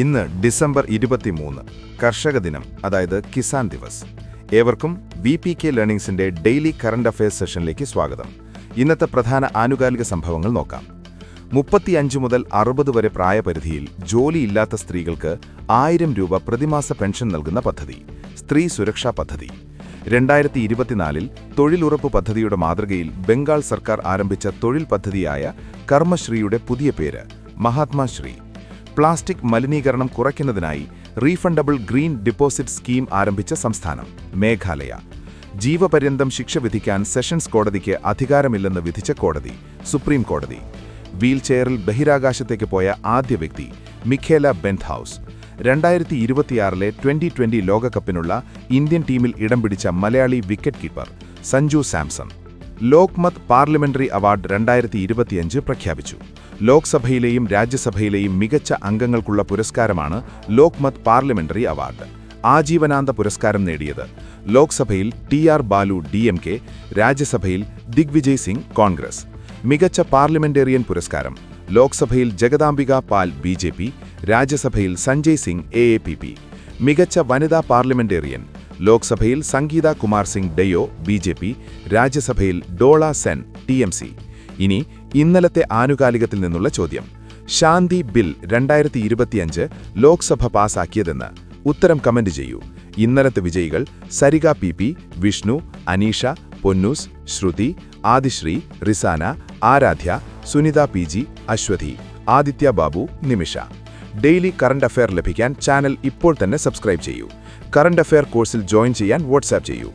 ഇന്ന് ഡിസംബർ 23 കർഷക ദിനം, അതായത് കിസാൻ ദിവസ്. ഏവർക്കും VPK ലേണിംഗ്സിന്റെ ഡെയിലി കറന്റ് അഫയേഴ്സ് സെഷനിലേക്ക് സ്വാഗതം. ഇന്നത്തെ പ്രധാന ആനുകാലിക സംഭവങ്ങൾ നോക്കാം. 35 മുതൽ 60 വരെ പ്രായപരിധിയിൽ ജോലിയില്ലാത്ത സ്ത്രീകൾക്ക് 1000 രൂപ പ്രതിമാസ പെൻഷൻ നൽകുന്ന പദ്ധതി, സ്ത്രീ സുരക്ഷാ പദ്ധതി. 2024 തൊഴിലുറപ്പ് പദ്ധതിയുടെ മാതൃകയിൽ ബംഗാൾ സർക്കാർ ആരംഭിച്ച തൊഴിൽ പദ്ധതിയായ കർമ്മശ്രീയുടെ പുതിയ പേര് മഹാത്മാശ്രീ. പ്ലാസ്റ്റിക് മലിനീകരണം കുറയ്ക്കുന്നതിനായി റീഫണ്ടബിൾ ഗ്രീൻ ഡിപ്പോസിറ്റ് സ്കീം ആരംഭിച്ച സംസ്ഥാനം മേഘാലയ. ജീവപര്യന്തം ശിക്ഷ വിധിക്കാൻ സെഷൻസ് കോടതിക്ക് അധികാരമില്ലെന്ന് വിധിച്ച കോടതി സുപ്രീം കോടതി. വീൽചെയറിൽ ബഹിരാകാശത്തേക്ക് പോയ ആദ്യ വ്യക്തി മിഖേല ബെന്റ്ഹൌസ്. 2026 2020 ലോകകപ്പിനുള്ള ഇന്ത്യൻ ടീമിൽ ഇടം പിടിച്ച Malayali wicket keeper Sanju Samson. Lokmat parliamentary award 2025 പ്രഖ്യാപിച്ചു. ലോക്സഭയിലെയും രാജ്യസഭയിലെയും മികച്ച അംഗങ്ങൾക്കുള്ള പുരസ്കാരമാണ് ലോക്മത് പാർലമെന്ററി അവാർഡ്. ആജീവനാന്ത പുരസ്കാരം നേടിയത് ലോക്സഭയിൽ TR ബാലു DMK, രാജ്യസഭയിൽ ദിഗ്വിജയ് സിംഗ് കോൺഗ്രസ്. മികച്ച പാർലമെന്റേറിയൻ പുരസ്കാരം ലോക്സഭയിൽ ജഗദാംബിക പാൽ BJP, രാജ്യസഭയിൽ സഞ്ജയ് സിംഗ് AAPP. മികച്ച വനിതാ പാർലമെന്റേറിയൻ ലോക്സഭയിൽ സംഗീത കുമാർ സിംഗ് ഡെയോ BJP, രാജ്യസഭയിൽ ഡോള സെൻ TMC. ഇനി ഇന്നലത്തെ ആനുകാലികത്തിൽ നിന്നുള്ള ചോദ്യം. ശാന്തി ബിൽ 2025 ലോക്സഭ പാസാക്കിയതെന്ന് ഉത്തരം കമന്റ് ചെയ്യൂ. ഇന്നലത്തെ വിജയികൾ സരിക PP, വിഷ്ണു, അനീഷ, പൊന്നൂസ്, ശ്രുതി, ആദിശ്രീ, റിസാന, ആരാധ്യ, സുനിത PG, അശ്വതി, ആദിത്യ ബാബു, നിമിഷ. ഡെയിലി കറന്റ് അഫയർ ലഭിക്കാൻ ചാനൽ ഇപ്പോൾ തന്നെ സബ്സ്ക്രൈബ് ചെയ്യൂ. കറന്റ് അഫയർ കോഴ്സിൽ ജോയിൻ ചെയ്യാൻ വാട്സാപ്പ് ചെയ്യൂ.